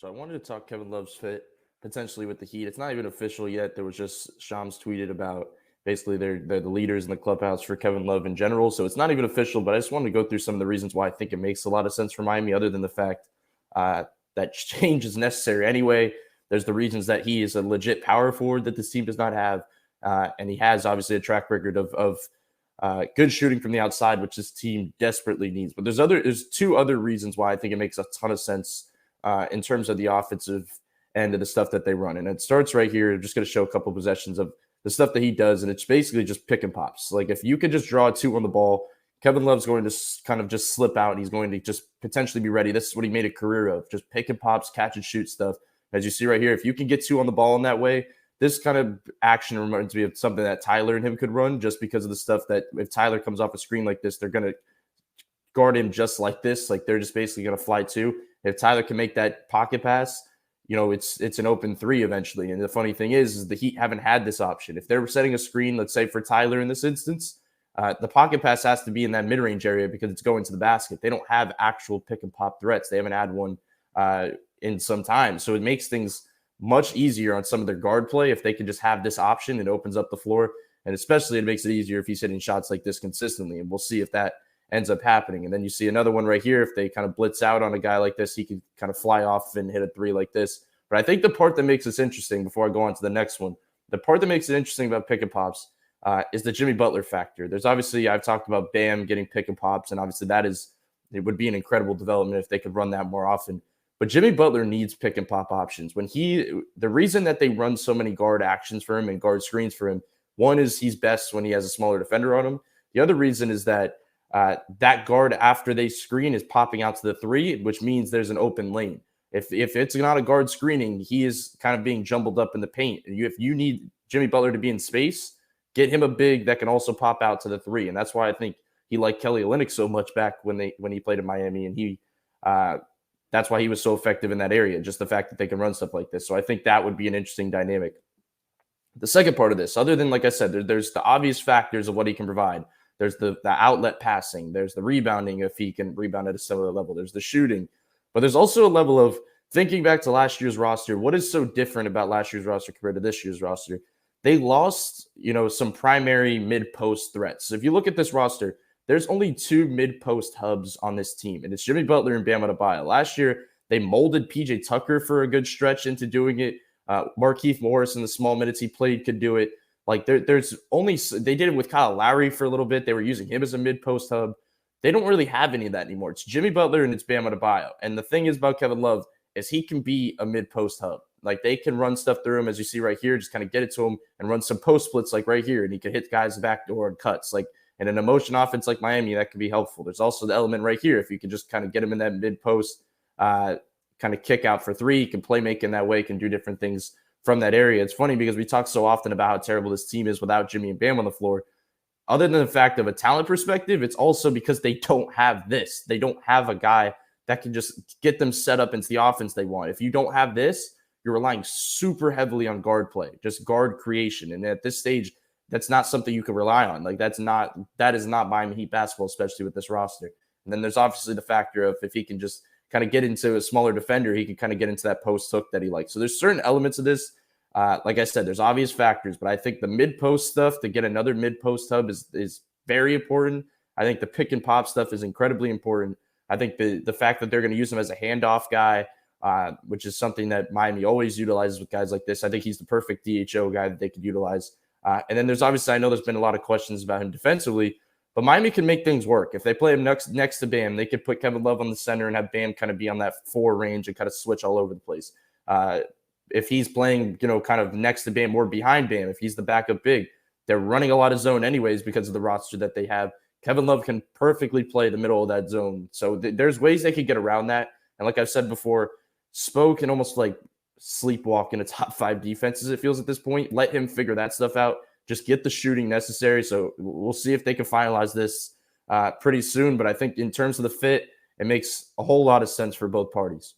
So I wanted to talk Kevin Love's fit potentially with the Heat. It's not even official yet. There was just Shams tweeted about basically they're the leaders in the clubhouse for Kevin Love in general. So it's not even official, but I just wanted to go through some of the reasons why I think it makes a lot of sense for Miami, other than the fact that change is necessary anyway. There's the reasons that he is a legit power forward that this team does not have, and he has obviously a track record of good shooting from the outside, which this team desperately needs. But there's two other reasons why I think it makes a ton of sense in terms of the offensive end of the stuff that they run. And it starts right here. I'm just going to show a couple of possessions of the stuff that he does, and it's basically just pick and pops. Like if you could just draw a two on the ball, Kevin Love's going to kind of just slip out, and he's going to just potentially be ready. This is what he made a career of, just pick and pops, catch and shoot stuff. As you see right here, if you can get two on the ball in that way, this kind of action reminds me of something that Tyler and him could run, just because of the stuff that if Tyler comes off a screen like this, they're going to guard him just like this. Like they're just basically going to fly two. If Tyler can make that pocket pass, it's an open three eventually. And the funny thing is the Heat haven't had this option. If they're setting a screen, let's say for Tyler in this instance, the pocket pass has to be in that mid-range area because it's going to the basket. They don't have actual pick and pop threats. They haven't had one in some time. So it makes things much easier on some of their guard play if they can just have this option. It opens up the floor. And especially it makes it easier if he's hitting shots like this consistently. And we'll see if that ends up happening. And then you see another one right here. If they kind of blitz out on a guy like this, he can kind of fly off and hit a three like this. But I think the part that makes this interesting, before I go on to the next one, the part that makes it interesting about pick and pops is the Jimmy Butler factor. There's obviously, I've talked about Bam getting pick and pops, and obviously it would be an incredible development if they could run that more often. But Jimmy Butler needs pick and pop options. The reason that they run so many guard actions for him and guard screens for him, one is he's best when he has a smaller defender on him. The other reason is that that guard after they screen is popping out to the three, which means there's an open lane. If it's not a guard screening, he is kind of being jumbled up in the paint. If you need Jimmy Butler to be in space, get him a big that can also pop out to the three. And that's why I think he liked Kelly Olynyk so much back when he played in Miami, and that's why he was so effective in that area, just the fact that they can run stuff like this. So I think that would be an interesting dynamic. The second part of this, other than, like I said, there's the obvious factors of what he can provide. There's the outlet passing. There's the rebounding if he can rebound at a similar level. There's the shooting. But there's also a level of thinking back to last year's roster. What is so different about last year's roster compared to this year's roster? They lost, some primary mid-post threats. So if you look at this roster, there's only two mid-post hubs on this team, and it's Jimmy Butler and Bam Adebayo. Last year, they molded PJ Tucker for a good stretch into doing it. Markieff Morris in the small minutes he played could do it. Like they did it with Kyle Lowry for a little bit. They were using him as a mid-post hub. They don't really have any of that anymore. It's Jimmy Butler and it's Bam Adebayo. And the thing is about Kevin Love is he can be a mid-post hub. Like they can run stuff through him, as you see right here, just kind of get it to him and run some post splits like right here. And he can hit guys back door and cuts. Like in an emotion offense like Miami, that can be helpful. There's also the element right here. If you can just kind of get him in that mid-post, kind of kick out for three, he can play make in that way, can do different things from that area. It's funny because we talk so often about how terrible this team is without Jimmy and Bam on the floor. Other than the fact of a talent perspective, it's also because they don't have this. They don't have a guy that can just get them set up into the offense they want. If you don't have this, you're relying super heavily on guard play, just guard creation. And at this stage, that's not something you can rely on. Like that is not Miami Heat basketball, especially with this roster. And then there's obviously the factor of if he can just kind of get into a smaller defender, he can kind of get into that post hook that he likes. So there's certain elements of this. Like I said, there's obvious factors, but I think the mid-post stuff to get another mid-post hub is very important. I think the pick and pop stuff is incredibly important. I think the fact that they're going to use him as a handoff guy, which is something that Miami always utilizes with guys like this. I think he's the perfect DHO guy that they could utilize. And then there's obviously, I know there's been a lot of questions about him defensively, but Miami can make things work. If they play him next to Bam, they could put Kevin Love on the center and have Bam kind of be on that 4 range and kind of switch all over the place. If he's playing, kind of next to Bam or behind Bam, if he's the backup big, they're running a lot of zone anyways because of the roster that they have. Kevin Love can perfectly play the middle of that zone. So there's ways they could get around that. And like I've said before, Spo can almost like sleepwalk in a top 5 defenses, it feels at this point. Let him figure that stuff out. Just get the shooting necessary. So we'll see if they can finalize this pretty soon. But I think in terms of the fit, it makes a whole lot of sense for both parties.